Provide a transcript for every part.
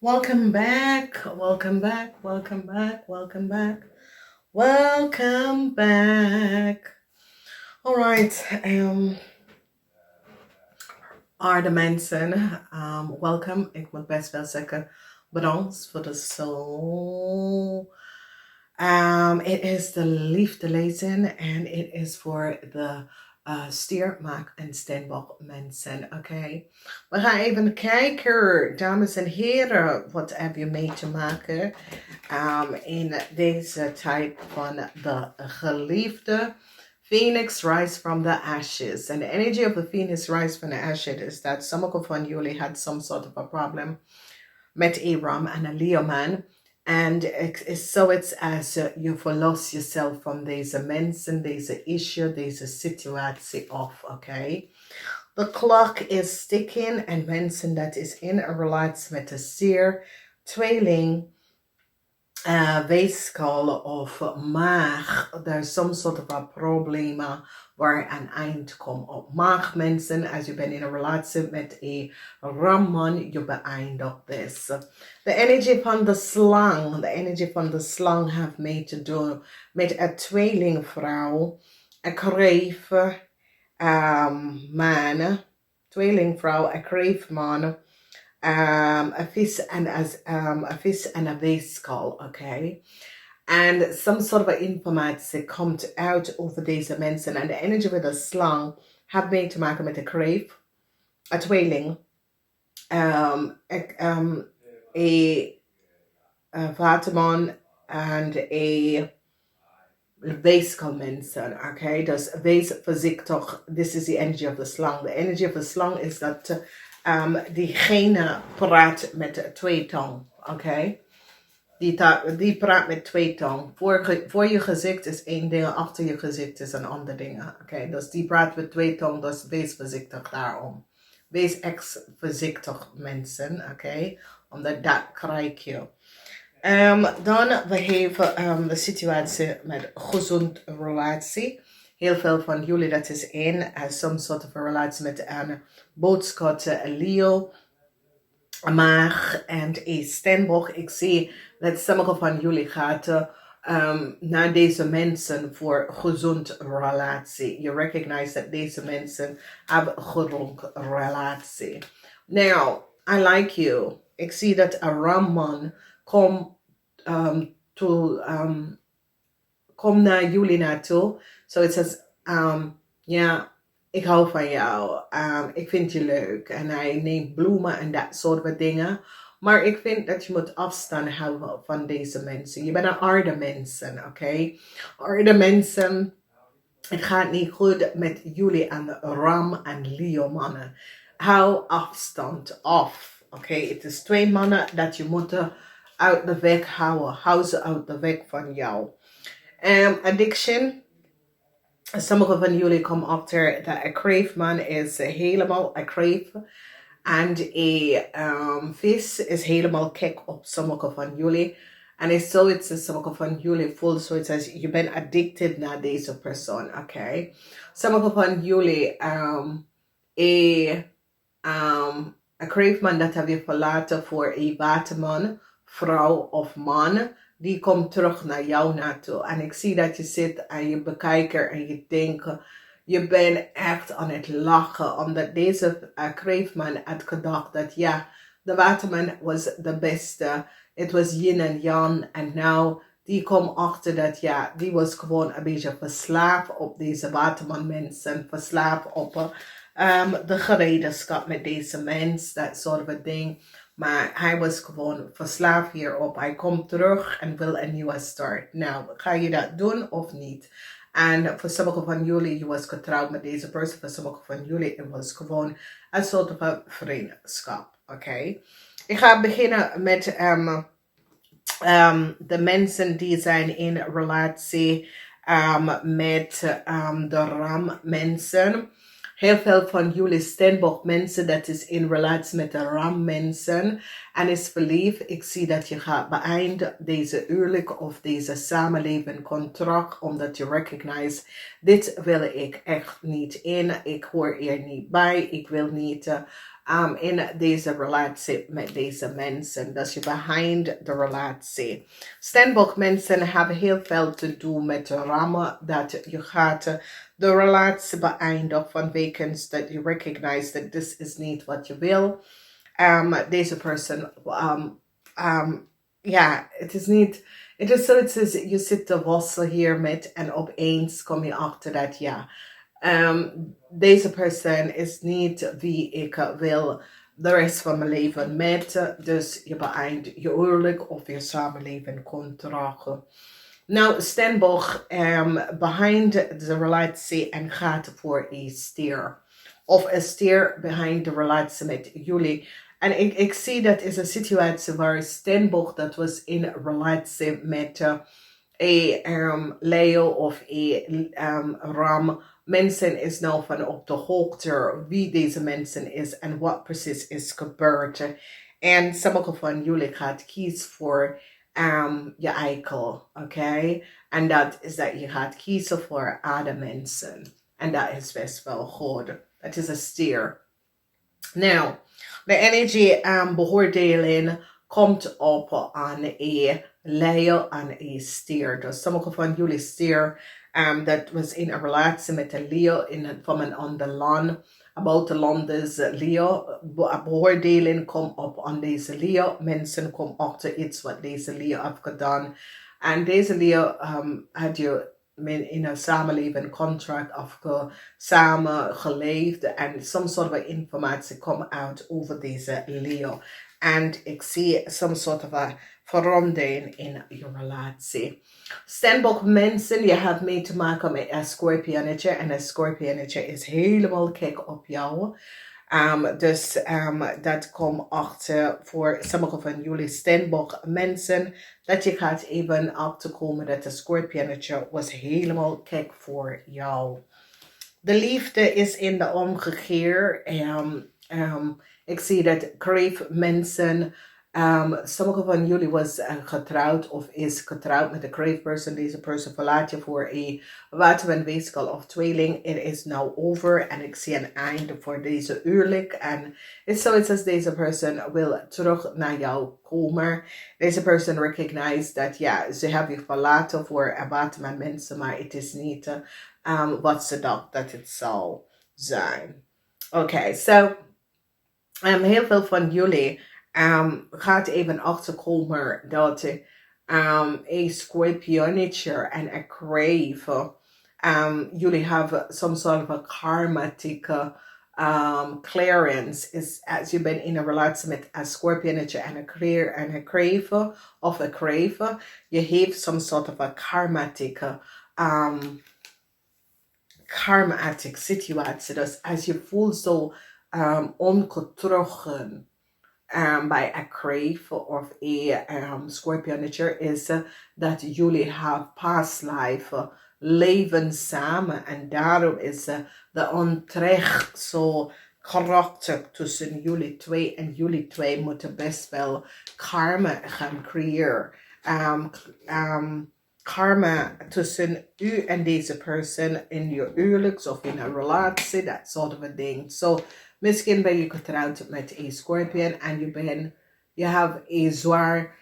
Welcome back, welcome back, welcome back, welcome back, welcome back. All right, Aarde mensen, welkom. Ik moet best wel zeggen bedankt voor de soul. It is the Liefde Lezing and it is for the Stier Maagd Steenbok mensen, oké? We gaan even kijken, dames en heren, wat heb je mee te maken in deze tijd van de geliefde Phoenix rise from the ashes. And the energy of the Phoenix rise from the ashes is that some of jullie had some sort of a problem met Abraham and a Leo man. And it's as je verlost jezelf van deze mensen, deze issue, deze situatie af, oké? The clock is ticking and mensen dat is in een relatie met de zeer tweeling, weeskal of maag. There's some sort of a problem waar een eind komt op. Maag mensen, als je bent in een relatie met een ramman, je beëindigt this. The energy van de slang, the energy van de slang have mee te doen met een tweelingvrouw, een kreef man, tweelingvrouw, een kreef man, a vis and a vis and a weeskal, okay? And some sort of informatie komt uit over deze mensen. En de energy with a slang have mee te maken met een kreef, een tweeling, a waterman and a weeskal mensen, okay? Dus wees voorzichtig. This is the energy of the slang. The energy of the slang is dat diegene praat met twee tong, oké? Die praat met twee tong. Voor je gezicht is één ding, achter je gezicht is een ander ding, oké? Dus die praat met twee tong, dus wees voorzichtig daarom. Wees voorzichtig mensen, oké? Omdat dat krijg je. Dan we hebben de situatie met gezond relatie. Heel veel van jullie dat is in some sort of a relatie met een boodschap, een Leo, een Maag en een Steenbok. Ik zie dat sommige van jullie gaat naar deze mensen voor gezond relatie. You recognize that deze mensen hebben een gezond relatie. Now, I like you. Ik zie dat een ramman kom naar jullie naartoe. So it says, ja, ik hou van jou. Ik vind je leuk. En hij neemt bloemen en dat soort dingen. Maar ik vind dat je moet afstand houden van deze mensen. Je bent een aarde mensen, oké? Aarde mensen, het gaat niet goed met jullie aan Ram en Leo mannen. Hou afstand af, oké? Het is twee mannen dat je moet uit de weg houden. Hou ze uit de weg van jou. Addiction. Sommige van jullie komen achter dat een kreefman is helemaal een kreef. En een vis is helemaal gek op sommige van jullie. En het is zoiets sommige van jullie voelen zoiets als je bent addicted naar deze persoon, oké? Sommige van jullie een kreefman dat heb je verlaten voor een waterman, vrouw of man. Die komt terug naar jou naartoe. En ik zie dat je zit en je bekijkt en je denkt, je bent echt aan het lachen. Omdat deze kreefman had gedacht dat ja, de waterman was de beste. Het was yin en yang. En nou, die komt achter dat ja, die was gewoon een beetje verslaafd op deze waterman mensen. Verslaafd op de gereedschap met deze mens. Dat soort van ding. Maar hij was gewoon verslaafd hierop. Hij komt terug en wil een nieuwe start. Nou, ga je dat doen of niet? En voor sommige van jullie, je was getrouwd met deze persoon. Voor sommige van jullie, het was gewoon een soort van vriendschap. Oké? Ik ga beginnen met de mensen die zijn in relatie met de ram mensen. Heel veel van jullie Steenbok mensen dat is in relatie met de ram mensen en is verliefd. Ik zie dat je gaat beëindigen deze huwelijk of deze samenleving contract omdat je recognize dit wil ik echt niet in. Ik hoor hier niet bij. Ik wil niet in deze relatie met deze mensen. Dus je behind de relatie. Steenbok mensen hebben heel veel te doen met de rammen dat je gaat de relatie beëindigen vanwege dat je recognize that this is niet wat je wil. Deze persoon, ja, het is niet, het is zoiets als je zit te wasselen hier met en opeens kom je achter dat ja, deze persoon is niet wie ik wil de rest van mijn leven met. Dus je beëindigt je huwelijk of je samenleven contract. Nou, Steenbok behind de relatie en gaat voor een stier. Of een stier behind de relatie met jullie. En ik zie dat is een situatie waar Steenbok dat was in relatie met een Leo of een Ram. Mensen is nou van op de hoogte wie deze mensen is en wat precies is gebeurd. En sommige van jullie gaat kiezen voor je eikel, oké? En dat is dat je gaat kiezen voor andere mensen. En dat is best wel goed. Het is een stier. Nou, de energie beoordeling komt op aan een Leo en een stier. Dus sommige van jullie stier dat was in een relatie met een Leo van een ander land. About the land is Leo. Beoordeling komt op aan deze Leo. Mensen komen achter iets wat deze Leo heeft gedaan. En deze Leo had je in een samenleving contract of samen geleefd. En some sort of informatie komt uit over deze Leo. En ik zie some sort of a verandering in je relatie. Steenbok mensen, je hebt mee te maken met een Scorpionnetje. En een Scorpionnetje is helemaal gek op jou. Dus dat komt achter voor sommige van jullie Steenbok mensen. Dat je gaat even achterkomen dat de Scorpionnetje was helemaal gek voor jou. De liefde is in de omgekeerd. Ik zie dat kreef mensen. Sommige van jullie was getrouwd of is getrouwd met een crave person. Deze persoon verlaat je voor een waterwenswezel of tweeling. Het is nou over en ik zie een einde voor deze huwelijk. En het is zoiets als deze persoon wil terug naar jou komen. Deze persoon recognized dat ja, ze hebben je verlaten voor een waterwensmensen, maar het is niet wat ze dacht dat het zou zijn. Oké, so heel veel van jullie gaat even achterkomen dat een Scorpionnetje en een crave, jullie hebben some sort of a karmatic clearance. Is als je bent in een relatie met een Scorpionnetje en een crave of een crave, je heeft some sort of a karmatic situatie. Dus als je voelt zo ongetrokken bij een crave of een Scorpionnetje is dat jullie hebben past life leven samen en daarom is de onterecht zo karakter tussen jullie twee en jullie twee moeten best wel karma gaan creëren. Karma tussen u en deze persoon in je huwelijks of in een relatie, dat soort of ding. So, misschien ben je getrouwd met een Scorpion en je hebt een zwaar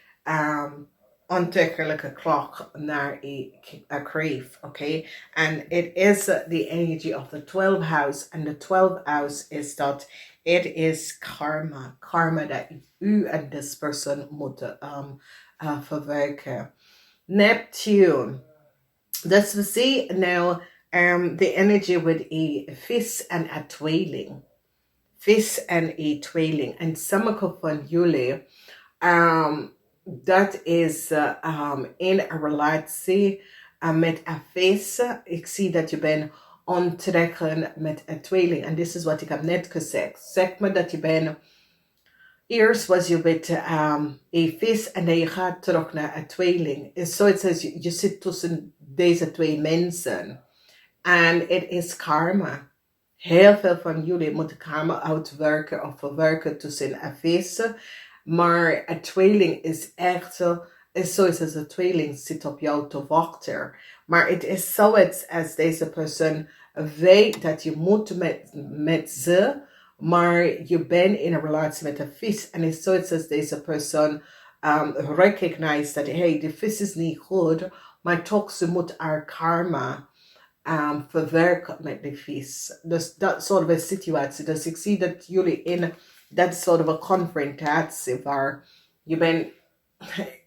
aantrekkelijke klok naar een crave, oké? En het is the energy of the 12th house. En de 12th house is dat het is karma. Karma dat u en deze persoon moeten verwerken. Neptune. Dus we zien nou the energy with a vis en een tweeling. Vis en een tweeling. En sommige van jullie, dat is in een relatie met een vis. Ik zie dat je bent onttrekken met een tweeling. En dit is wat ik heb net gezegd. Zeg maar dat je bent. Eerst was je met een vis en dan je gaat terug naar een tweeling. Het is zoiets als je zit tussen deze twee mensen. En het is karma. Heel veel van jullie moeten karma uitwerken of verwerken tussen een vis. Maar een tweeling is echt is zoiets als een tweeling zit op jou te wachten. Maar het is zoiets als deze persoon weet dat je moet met ze maar je bent in een relatie met een vis. En het is zoiets als deze persoon recognize dat, hey, de vis is niet goed, maar toch ze moet haar karma verwerken met de vis. Dus dat soort van situatie. Dus ik zie dat jullie in dat soort van confrontatie waar je bent,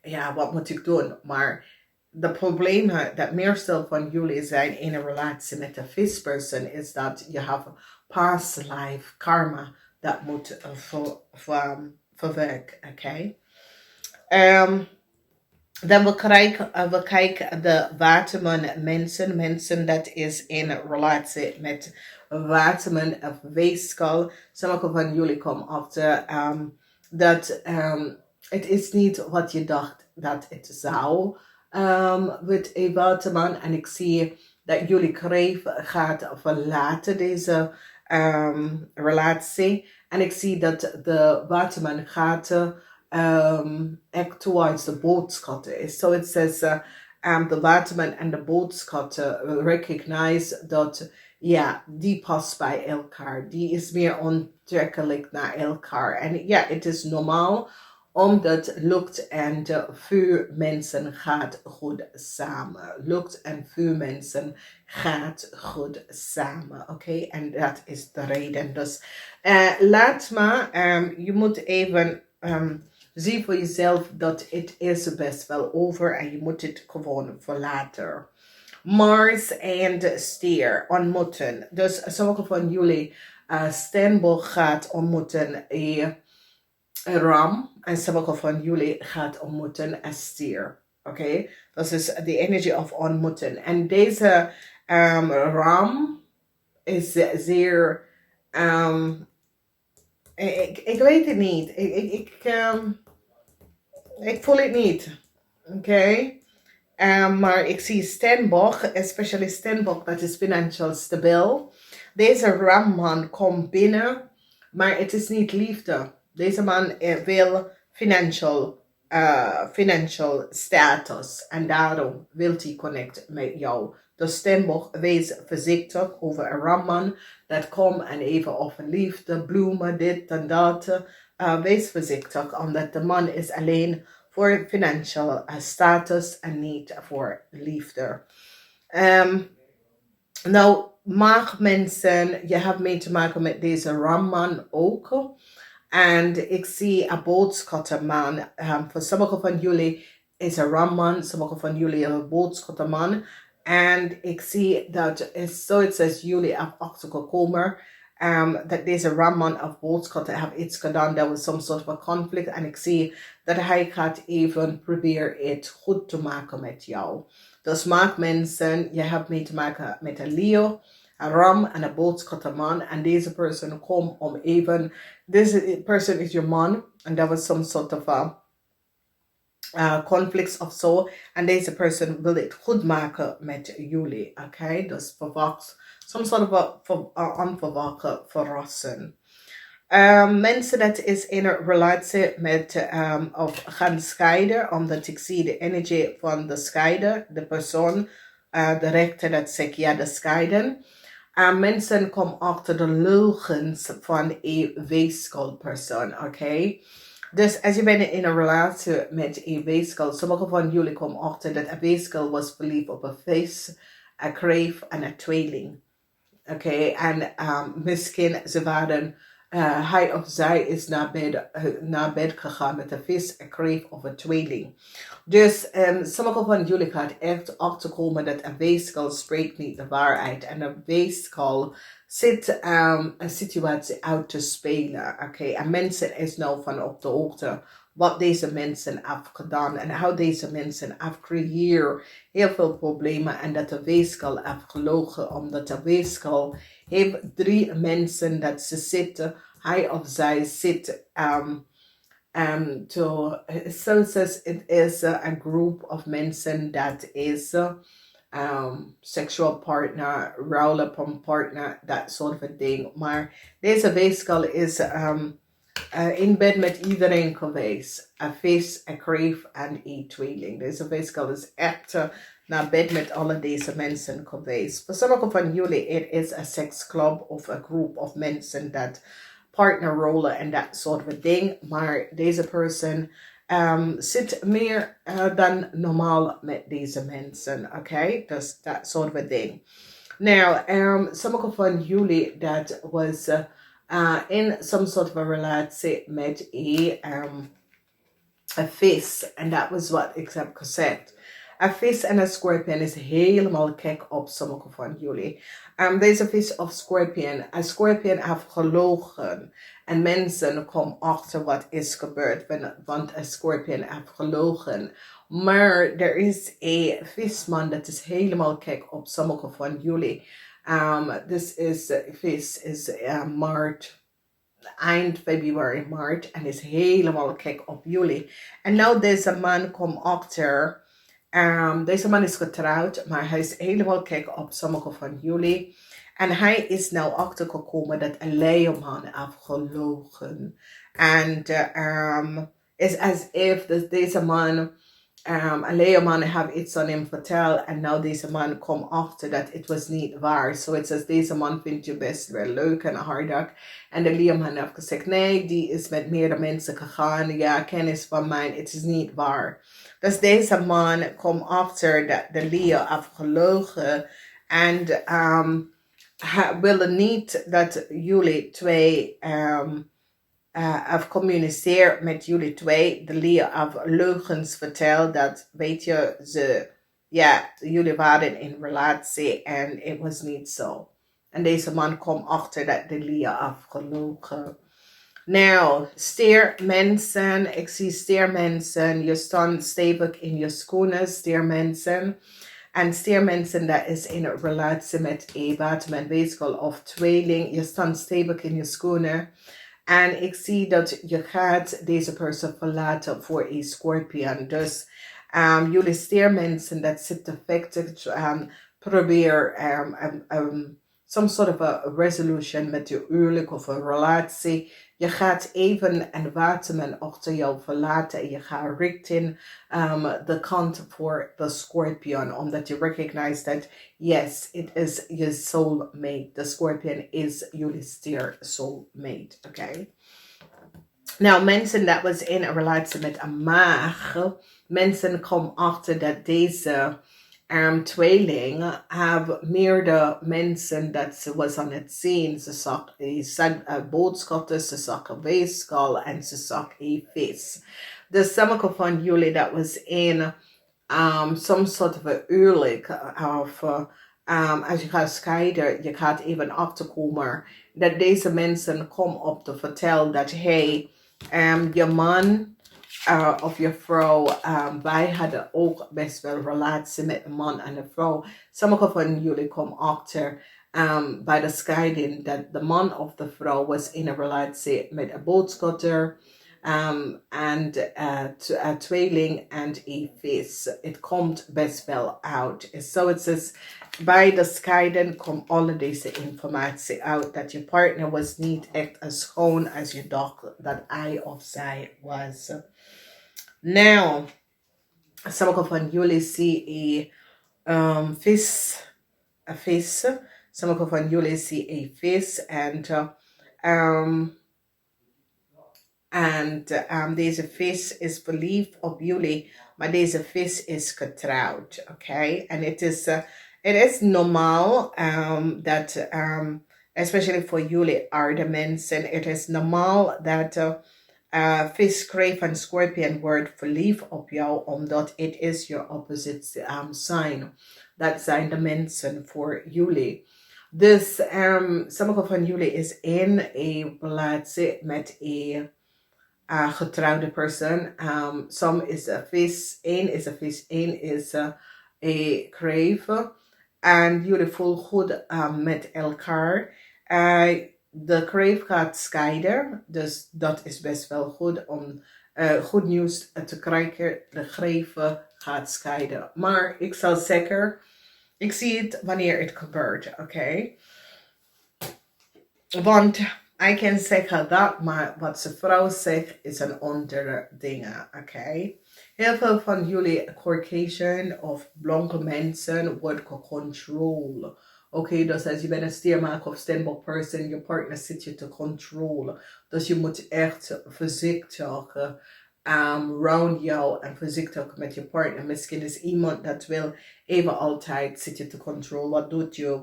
ja, wat moet ik doen? Maar de problemen dat meestal van jullie zijn in een relatie met een visperson is dat je have past life karma dat moet verwerken, oké? Dan we kijken de waterman mensen dat is in relatie met waterman of weeskal. Sommige van jullie komen achter dat het is niet wat je dacht dat het zou met een waterman. En ik zie dat jullie kreeg gaat verlaten deze relatie. En ik zie dat de waterman gaat act towards the boodschatten. So it says the waterman and the boodschatten recognize dat ja, die past bij elkaar. Die is meer onttrekkelijk naar elkaar. En ja, het is normaal omdat lucht en vuur mensen gaat goed samen. Lucht en vuur mensen gaat goed samen. Oké, en dat is de reden. Dus laat maar, je moet even zie voor jezelf dat het is best wel over en je moet het gewoon verlaten. Mars en Stier ontmoeten. Dus sommige van jullie Steenbok gaat ontmoeten een ram en sommige van jullie gaat ontmoeten een stier. Oké, dat is de energy of ontmoeten. En deze ram is zeer ik weet het niet. Ik voel het niet. Oké. Maar ik zie Steenbok, especially Steenbok, dat is financieel stabiel. Deze ramman komt binnen, maar het is niet liefde. Deze man wil financial status en daarom wil hij connect met jou. Dus Steenbok, wees voorzichtig over een ramman dat komt en even over liefde, bloemen, dit en dat. Wees voorzichtig, omdat de man is alleen voor financial status en niet voor liefde. Nou, mag mensen, je hebt mee te maken met deze ramman ook. En ik zie een boodschappenman. Voor sommige van jullie is een ramman, sommige van jullie een boodschappenman. En ik zie dat is zoiets als jullie achtergekomen. Dat deze ramman of boodschappen heeft iets gedaan. Dat was some sort of a conflict. En ik zie dat hij gaat even proberen het goed te maken met jou. Dus maak mensen, je hebt mee te maken met een Leo, een ram en een boodschappenman. En deze persoon komt om even, deze person is your man. And that was some sort of a conflicts of zo. En deze persoon wil het goed maken met jullie. Oké, dus verwacht some sort of onverwachte verrassing. Mensen dat is in een relatie met of gaan scheiden, omdat ik zie de energie van de scheiden, de persoon, de rechter dat zegt ja, de scheiden. Mensen komen achter de leugens van een weeskalpersoon, oké? Dus als je bent in een relatie met een weeskal, sommige van jullie komen achter dat een weeskal was verliefd op een vis, een kreef en een tweeling. Oké, en misschien ze waren, hij of zij is naar bed gegaan met een vis, een kreef of een tweeling. Dus sommige van jullie gaat echt achterkomen dat een weeskal spreekt niet de waarheid. En een weeskal zit een situatie uit te spelen. Oké, en mensen is nou van op de hoogte wat deze mensen hebben gedaan en hoe deze mensen hebben gecreëerd heel veel problemen en dat de weeskal heeft gelogen, omdat de weeskal heeft 3 mensen dat ze zitten, hij of zij zit so says it is a group of mensen that is sexual partner, roll-up partner, that sort of a thing. Maar deze weeskal is in bed met iedereen geweest. Een vis, een kreef en een tweeling. Deze weeskal is echt naar bed met alle deze mensen geweest. Voor sommige van jullie, het is een seksclub of een groep of mensen dat partnerrollen en dat soort van ding. Maar deze person zit meer dan normaal met deze mensen. Oké, dus dat soort van ding. Now, sommige van jullie dat was in some sort of a relatie met een vis. En dat was wat ik heb gezegd. Een vis en een scorpion is helemaal gek op sommige van jullie. Deze vis of scorpion. Een scorpion heeft gelogen. En mensen komen achter wat is gebeurd. Want een scorpion heeft gelogen. Maar er is een visman dat is helemaal gek op sommige van jullie. This is vis is maart. Eind februari, maart. En is helemaal gek op jullie. En nou deze man komt achter. Deze man is getrouwd, maar hij is helemaal gek op sommige van jullie. En hij is nou achtergekomen dat een leeuwman heeft gelogen. En it's as if deze man, een leeuwman heeft iets aan hem verteld. En nou deze man komt achter dat het was niet waar. So het is deze man vindt je best wel leuk en aardig. En de leeuwman heeft gezegd, nee, die is met meerdere mensen gegaan. Ja, kennis van mij, het is niet waar. Dus deze man komt achter dat de leeuw heeft gelogen. En willen niet dat jullie twee have communiceerd met jullie twee. De leeuw heeft leugens verteld. Dat weet je, jullie waren in relatie en het was niet zo. En deze man komt achter dat de leeuw heeft gelogen. Nou, Stier mensen, ik zie Stier mensen, je staat stevig in je schoenen, Stier mensen. En Stier mensen, dat is in een relatie met met weeskal of tweeling. Je staat stevig in je schoenen. En ik zie dat je gaat deze persoon verlaten voor een scorpion. Dus jullie Stier mensen, dat zit te vechten, probeer some sort of a resolution met je huwelijk of een relatie. Je gaat even een waterman achter jou verlaten en je gaat richting de kant voor de scorpion. Omdat je recognize that, yes, it is your soulmate. The scorpion is jullie Stier soulmate, okay? Nou, mensen dat was in een relatie met een maag. Mensen komen achter dat deze tweeling hebben meerdere mensen dat ze was aan het zien. Ze zag boodschappen, ze zag een weeskal en ze zag een vis. Dus sommige van jullie dat was in some sort of a huwelijk of als je gaat scheiden, je gaat even achterkomen dat deze mensen komen op te vertellen dat hey, je man of je vrouw, wij hadden ook best wel relatie met een man en een vrouw. Sommige van jullie komen achter bij de scheiding dat de man of de vrouw was in een relatie met een boodschatter en een tweeling en een vis. Het komt best wel uit. So het is bij de scheiding komt alle deze informatie uit dat je partner was niet echt as schoon als je dacht dat hij of zij was. Now, sommige van jullie zien een vis. Sommige van jullie zien een vis en deze vis is verliefd op jullie, maar deze vis is getrouwd, oké? En het is normaal dat, especially voor jullie aarde mensen, het is normaal dat vis, kreef en scorpion wordt verliefd op jou, omdat het is je opposite sign. Dat zijn de mensen voor jullie. Dus sommige van jullie is in een relatie met een getrouwde persoon. Some is a vis, één is een vis, één is een kreef. En jullie voelen goed met elkaar. De kreef gaat scheiden, dus dat is best wel goed om goed nieuws te krijgen. De kreef gaat scheiden. Maar ik zal zeker, ik zie het wanneer het gebeurt, oké? Want ik kan zeggen dat, maar wat zijn vrouw zegt is een andere dingen, oké? Heel veel van jullie Caucasian of blanke mensen worden gecontroleerd Oké, dus als je bent een Stier Maagd of Steenbok person, je partner zit je te controleren. Dus je moet echt voorzichtig round jou en voorzichtig met je partner. Misschien is iemand dat wil even altijd zit je te controleren. Wat doet je?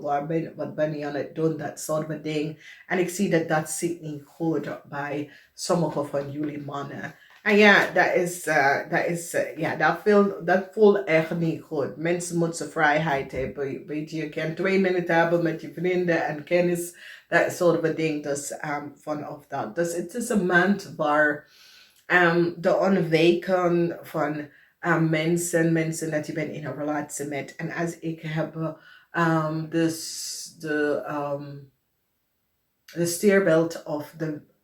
Wat ben je aan het doen? Dat soort van ding. En ik zie dat dat zit niet goed bij sommige van jullie mannen. En ja, dat voelt echt niet goed. Mensen moeten vrijheid hebben. Weet je kan 2 minuten hebben met je vrienden en kennis. Dat soort van ding. Dus vanaf dat. Dus het is een maand waar de ontwijken van mensen dat je bent in een relatie met. En als ik heb dus de stierbeeld of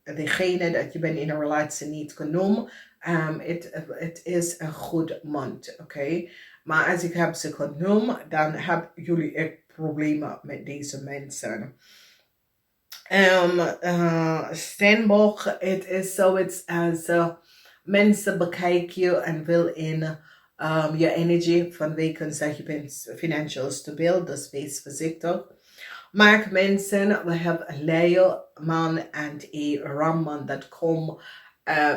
degene dat je bent in een relatie niet genomen. Het is een goed maand, oké? Maar als ik heb ze genomen, dan hebben jullie echt problemen met deze mensen. Steenbok, het is zoiets als mensen bekijken je en wil in je energie vanwege dat je bent financieel stabiel, dus wees voorzichtig. Maar mensen, we hebben een leierman en een ramman dat komen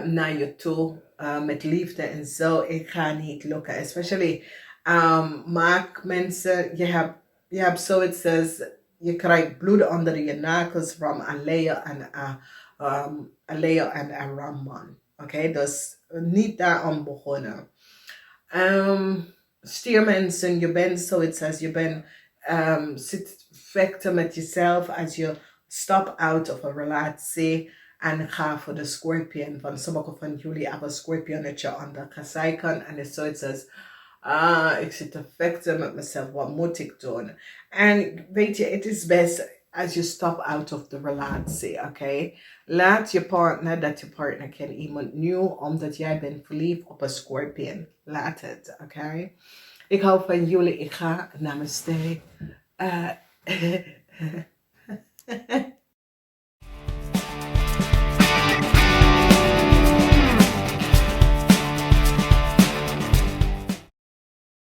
naar je toe met liefde en zo. Ik ga niet lukken, especially maak mensen, je hebt zoiets als je krijgt bloed onder je nagels van een leier en een ramman. Oké, dus niet daarom begonnen. Stiermensen, je bent zoiets als je bent zit vechten met jezelf als je stap out of een relatie en ga voor de scorpion. Van sommige van jullie hebben een scorpionnetje aan de zijkant en het is zoiets als ik zit te vechten met mezelf, wat moet ik doen? En weet je, het is best als je stap out of de relatie, oké? Laat je partner dat je partner kan iemand nieuw, omdat jij bent verliefd op een scorpion. Laat het, oké? Ik hou van jullie, ik ga namaste.